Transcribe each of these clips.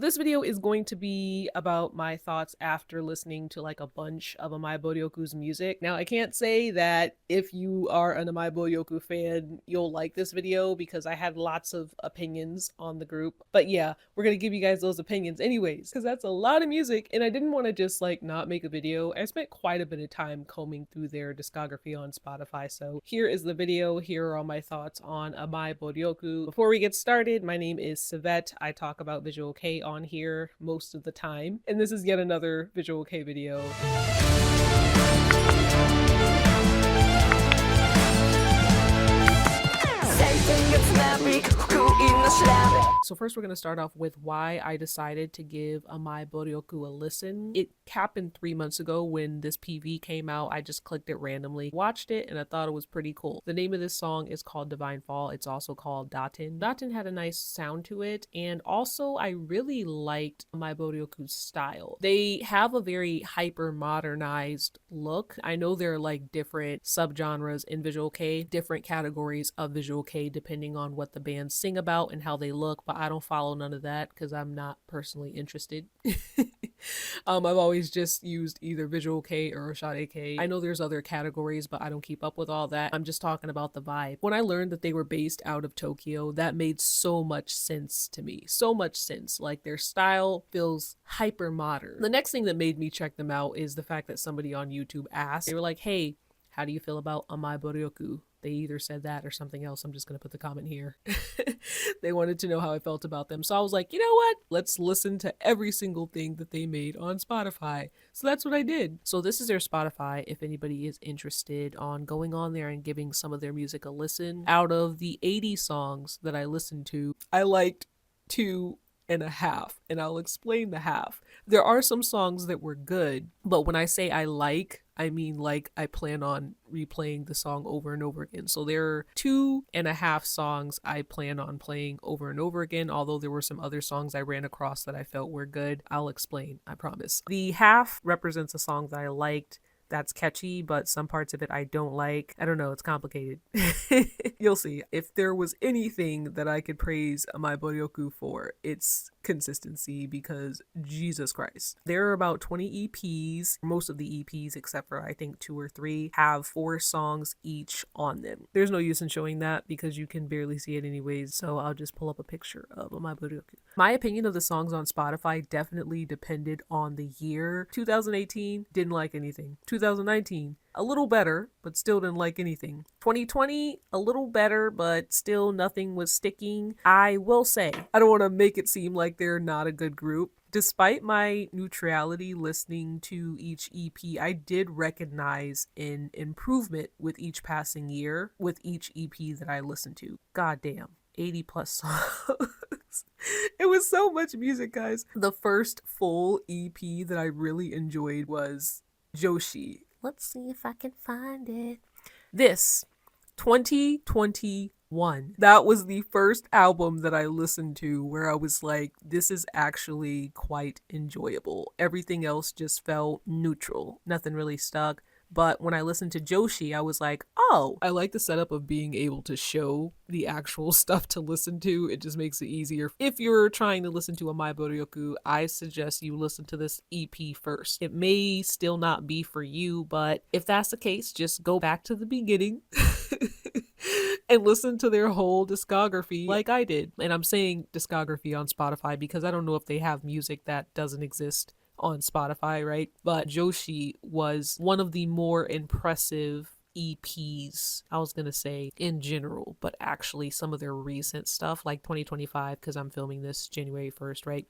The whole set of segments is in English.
This video is going to be about my thoughts after listening to like a bunch of Amai Bouryoku's music. Now, I can't say that if you are an Amai Bouryoku fan, you'll like this video because I had lots of opinions on the group. But yeah, we're gonna give you guys those opinions anyways, because that's a lot of music and I didn't want to just like not make a video. I spent quite a bit of time combing through their discography on Spotify. So here is the video. Here are all my thoughts on Amai Bouryoku. Before we get started, my name is Savette. I talk about visual K on here most of the time, and this is yet another visual K video. So first we're going to start off with why I decided to give Amai Bouryoku a listen. It happened 3 months ago when this PV came out. I just clicked it randomly, watched it, and I thought it was pretty cool. The name of this song is called Divine Fall. It's also called Datin. Datin had a nice sound to it, and also I really liked Amai Bouryoku's style. They have a very hyper modernized look. I know there are like different subgenres in visual K, different categories of visual K depending on what the bands sing about and how they look, but I don't follow none of that because I'm not personally interested. I've always just used either visual K or Shade K. I know there's other categories, but I don't keep up with all that. I'm just talking about the vibe. When I learned that they were based out of Tokyo, that made so much sense to me. So much sense. Like their style feels hyper modern. The next thing that made me check them out is the fact that somebody on YouTube asked, they were like, hey, how do you feel about Amai Bouryoku? They either said that or something else. I'm just going to put the comment here. They wanted to know how I felt about them. So I was like, you know what? Let's listen to every single thing that they made on Spotify. So that's what I did. So this is their Spotify if anybody is interested on going on there and giving some of their music a listen. Out of the 80 songs that I listened to, I liked 2.5, and I'll explain the half. There are some songs that were good, but when I say I mean like I plan on replaying the song over and over again. So there are 2.5 songs I plan on playing over and over again, although there were some other songs I ran across that I felt were good. I'll explain, I promise. The half represents a song that I liked. That's catchy, but some parts of it I don't like. I don't know, it's complicated. You'll see. If there was anything that I could praise Amai Bouryoku for, it's consistency, because Jesus Christ. There are about 20 EPs. Most of the EPs, except for I think 2 or 3, have 4 songs each on them. There's no use in showing that because you can barely see it anyways, so I'll just pull up a picture of Amai Bouryoku. My opinion of the songs on Spotify definitely depended on the year. 2018, didn't like anything. 2019, a little better, but still didn't like anything. 2020, a little better, but still nothing was sticking. I will say, I don't want to make it seem like they're not a good group. Despite my neutrality listening to each EP, I did recognize an improvement with each passing year, with each EP that I listened to. Goddamn, 80 plus songs. It was so much music, guys. The first full EP that I really enjoyed was Joshi. Let's see if I can find it. This 2021. That was the first album that I listened to where I was like, this is actually quite enjoyable. Everything else just felt neutral. Nothing really stuck. But when I listened to Joshi, I was like, oh, I like the setup of being able to show the actual stuff to listen to. It just makes it easier. If you're trying to listen to Amai Bouryoku, I suggest you listen to this EP first. It may still not be for you, but if that's the case, just go back to the beginning and listen to their whole discography like I did. And I'm saying discography on Spotify because I don't know if they have music that doesn't exist on Spotify, right? But Joshi was one of the more impressive EPs, I was gonna say in general, but actually some of their recent stuff like 2025, because I'm filming this January 1st, right?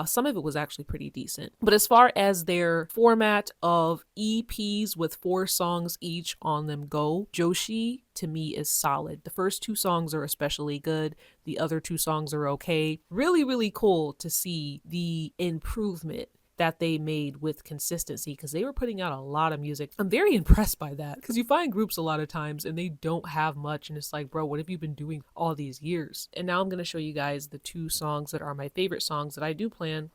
Some of it was actually pretty decent. But as far as their format of EPs with 4 songs each on them go, Joshi to me is solid. The first 2 songs are especially good. The other 2 songs are okay. Really, really cool to see the improvement that they made with consistency, because they were putting out a lot of music. I'm very impressed by that, because you find groups a lot of times and they don't have much and it's like, bro, what have you been doing all these years? And now I'm going to show you guys the 2 songs that are my favorite songs that I do plan.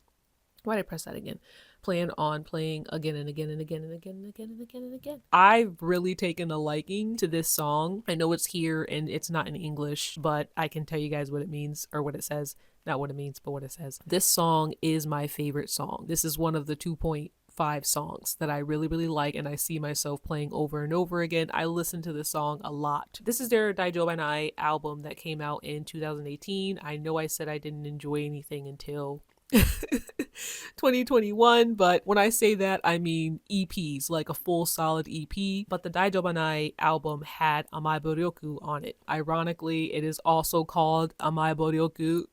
Why did I press that again? plan on playing again and again and again and again and again and again and again. I've really taken a liking to this song. I know it's here and it's not in English, but I can tell you guys what it means, or what it says. Not what it means, but what it says. This song is my favorite song. This is one of the 2.5 songs that I really, really like, and I see myself playing over and over again. I listen to this song a lot. This is their Daijoubanai album that came out in 2018. I know I said I didn't enjoy anything until 2021, but when I say that, I mean EPs, like a full solid EP. But the Daijoubanai album had Amai Bouryoku on it. Ironically, it is also called Amai Bouryoku.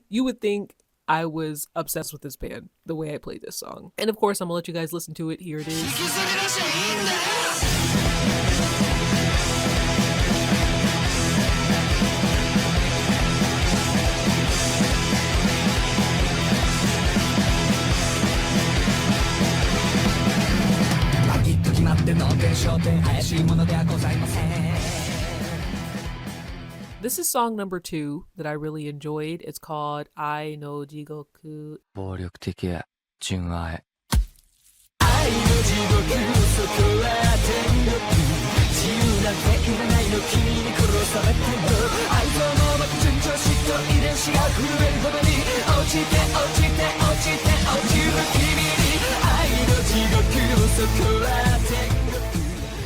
You would think I was obsessed with this band the way I played this song. And of course, I'm gonna let you guys listen to it. Here it is. This is song number 2 that I really enjoyed. It's called I No Jigoku. 暴力的純愛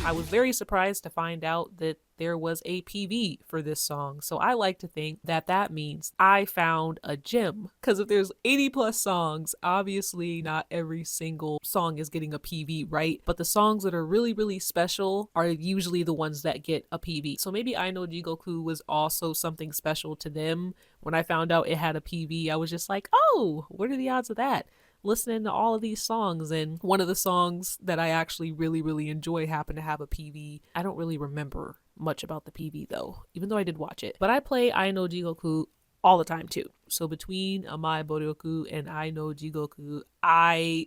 I was very surprised to find out that there was a PV for this song. So I like to think that that means I found a gem. Because if there's 80 plus songs, obviously not every single song is getting a PV, right? But the songs that are really, really special are usually the ones that get a PV. So maybe I Know Jigoku was also something special to them. When I found out it had a PV, I was just like, oh, what are the odds of that? Listening to all of these songs, and one of the songs that I actually really, really enjoy happened to have a PV. I don't really remember much about the PV though, even though I did watch it. But I play I Know Jigoku all the time too. So between Amai Bouryoku and I Know Jigoku, I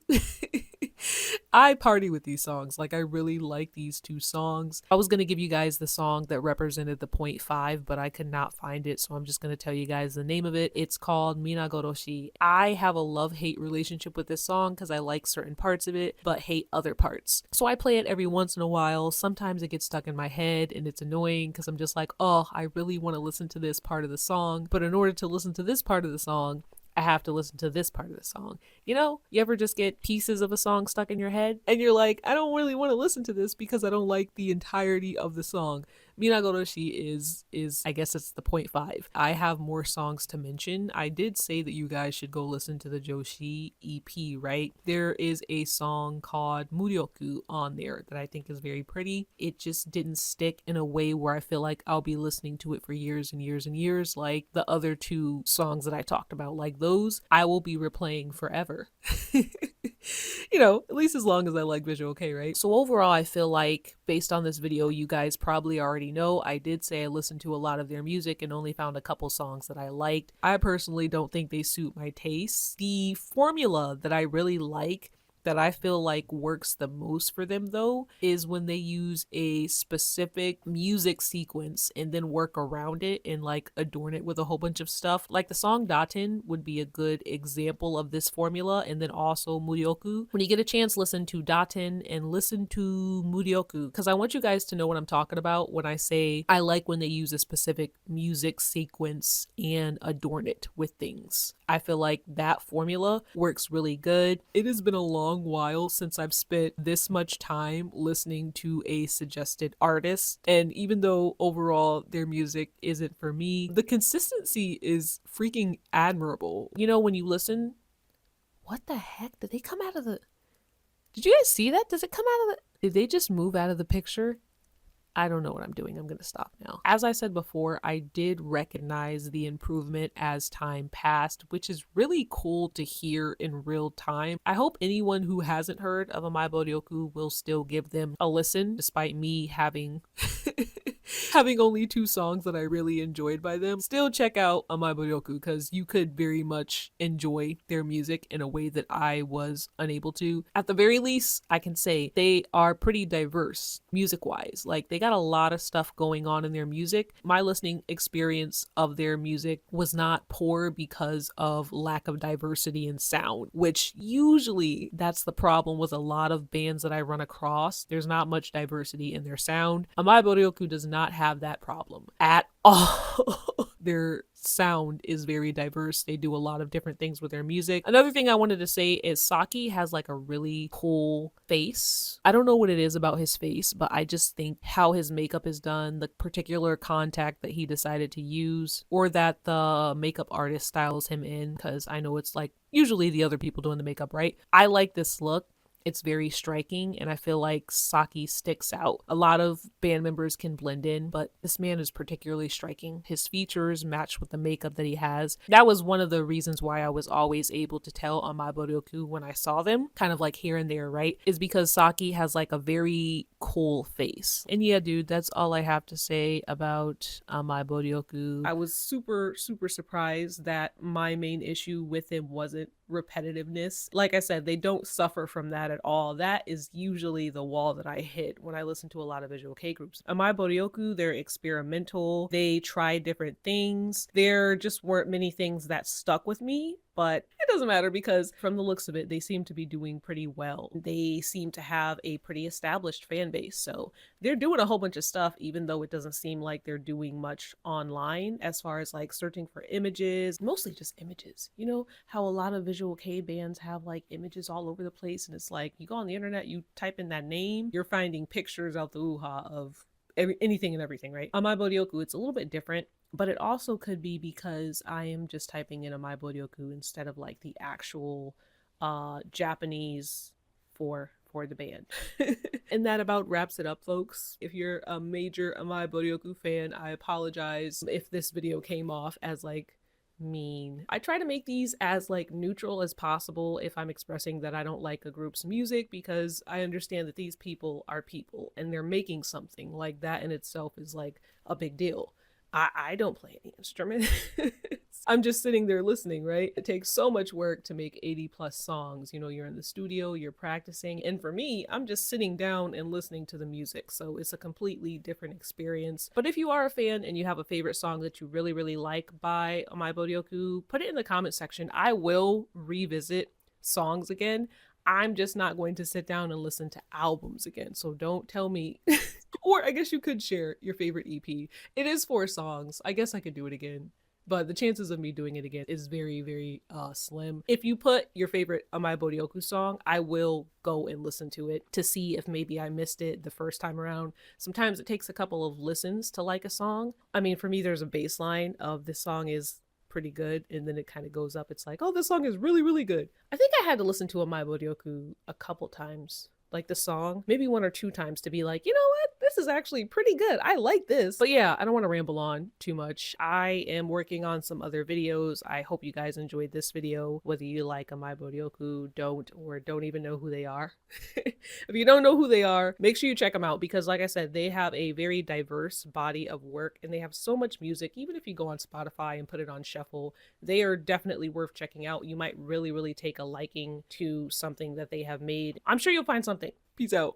party with these songs. Like, I really like these two songs. I was going to give you guys the song that represented the 0.5, but I could not find it. So I'm just going to tell you guys the name of it. It's called Minagoroshi. I have a love-hate relationship with this song because I like certain parts of it, but hate other parts. So I play it every once in a while. Sometimes it gets stuck in my head and it's annoying because I'm just like, oh, I really want to listen to this part of the song. But in order to listen to this part of the song, I have to listen to this part of the song. You know, you ever just get pieces of a song stuck in your head and you're like, I don't really want to listen to this because I don't like the entirety of the song. Minagoroshi is I guess it's the 0.5. I have more songs to mention. I did say that you guys should go listen to the Joshi EP, right? There is a song called Muryoku on there that I think is very pretty. It just didn't stick in a way where I feel like I'll be listening to it for years and years and years, like the other two songs that I talked about. Like those, I will be replaying forever. You know, at least as long as I like Visual K, right? So overall, I feel like based on this video, you guys probably already know I did say I listened to a lot of their music and only found a couple songs that I liked. I personally don't think they suit my taste. The formula that I really like, that I feel like works the most for them though, is when they use a specific music sequence and then work around it and like adorn it with a whole bunch of stuff. Like the song Daten would be a good example of this formula, and then also Muryoku. When you get a chance, listen to Daten and listen to Muryoku, because I want you guys to know what I'm talking about when I say I like when they use a specific music sequence and adorn it with things. I feel like that formula works really good. It has been a long while since I've spent this much time listening to a suggested artist, and even though overall their music isn't for me, the consistency is freaking admirable. You know, when you listen, what the heck? Did they come out of the... Did you guys see that? Does it come out of the... Did they just move out of the picture? I don't know what I'm doing. I'm going to stop now. As I said before, I did recognize the improvement as time passed, which is really cool to hear in real time. I hope anyone who hasn't heard of Amai Bouryoku will still give them a listen, despite me having having only 2 songs that I really enjoyed by them. Still check out Amai Bouryoku because you could very much enjoy their music in a way that I was unable to. At the very least, I can say they are pretty diverse music wise. Like they got a lot of stuff going on in their music. My listening experience of their music was not poor because of lack of diversity in sound, which usually that's the problem with a lot of bands that I run across. There's not much diversity in their sound. Amai Bouryoku does not have that problem at all. Their sound is very diverse. They do a lot of different things with their music. Another thing I wanted to say is Saki has like a really cool face. I don't know what it is about his face, but I just think how his makeup is done, the particular contact that he decided to use, or that the makeup artist styles him in, because I know it's like usually the other people doing the makeup, right? I like this look. It's very striking, and I feel like Saki sticks out. A lot of band members can blend in, but this man is particularly striking. His features match with the makeup that he has. That was one of the reasons why I was always able to tell Amai Bouryoku when I saw them, kind of like here and there, right? Is because Saki has like a very cool face. And yeah, dude, that's all I have to say about Amai Bouryoku. I was super surprised that my main issue with him wasn't repetitiveness. Like I said, they don't suffer from that at all. That is usually the wall that I hit when I listen to a lot of visual K groups. Amai Bouryoku, they're experimental. They try different things. There just weren't many things that stuck with me, but it doesn't matter because from the looks of it, they seem to be doing pretty well. They seem to have a pretty established fan base. So they're doing a whole bunch of stuff, even though it doesn't seem like they're doing much online as far as like searching for images, mostly just images. You know how a lot of visual K bands have like images all over the place, and it's like you go on the internet, you type in that name, you're finding pictures out the hoo-ha of anything and everything, right? Amai Bouryoku, it's a little bit different, but it also could be because I am just typing in Amai Bouryoku instead of like the actual Japanese for the band. And that about wraps it up, folks. If you're a major Amai Bouryoku fan, I apologize if this video came off as like mean. I try to make these as like neutral as possible if I'm expressing that I don't like a group's music, because I understand that these people are people and they're making something. Like that in itself is like a big deal. I don't play any instrument. I'm just sitting there listening, right? It takes so much work to make 80+ songs. You know, you're in the studio, you're practicing. And for me, I'm just sitting down and listening to the music. So it's a completely different experience. But if you are a fan and you have a favorite song that you really like by Amai Bouryoku, put it in the comment section. I will revisit songs again. I'm just not going to sit down and listen to albums again. So don't tell me. Or I guess you could share your favorite EP. It is 4 songs. I guess I could do it again, but the chances of me doing it again is very slim. If you put your favorite Amai Bouryoku song, I will go and listen to it to see if maybe I missed it the first time around. Sometimes it takes a couple of listens to like a song. I mean, for me, there's a baseline of this song is pretty good, and then it kind of goes up. It's like, oh, this song is really good. I think I had to listen to Amai Bouryoku a couple times, like the song, maybe 1 or 2 times, to be like, you know what? This is actually pretty good. I like this. But yeah, I don't want to ramble on too much. I am working on some other videos. I hope you guys enjoyed this video, whether you like Amai Bouryoku, don't, or don't even know who they are. If you don't know who they are, make sure you check them out, because like I said, they have a very diverse body of work and they have so much music. Even if you go on Spotify and put it on shuffle, they are definitely worth checking out. You might really take a liking to something that they have made. I'm sure you'll find something. Peace out.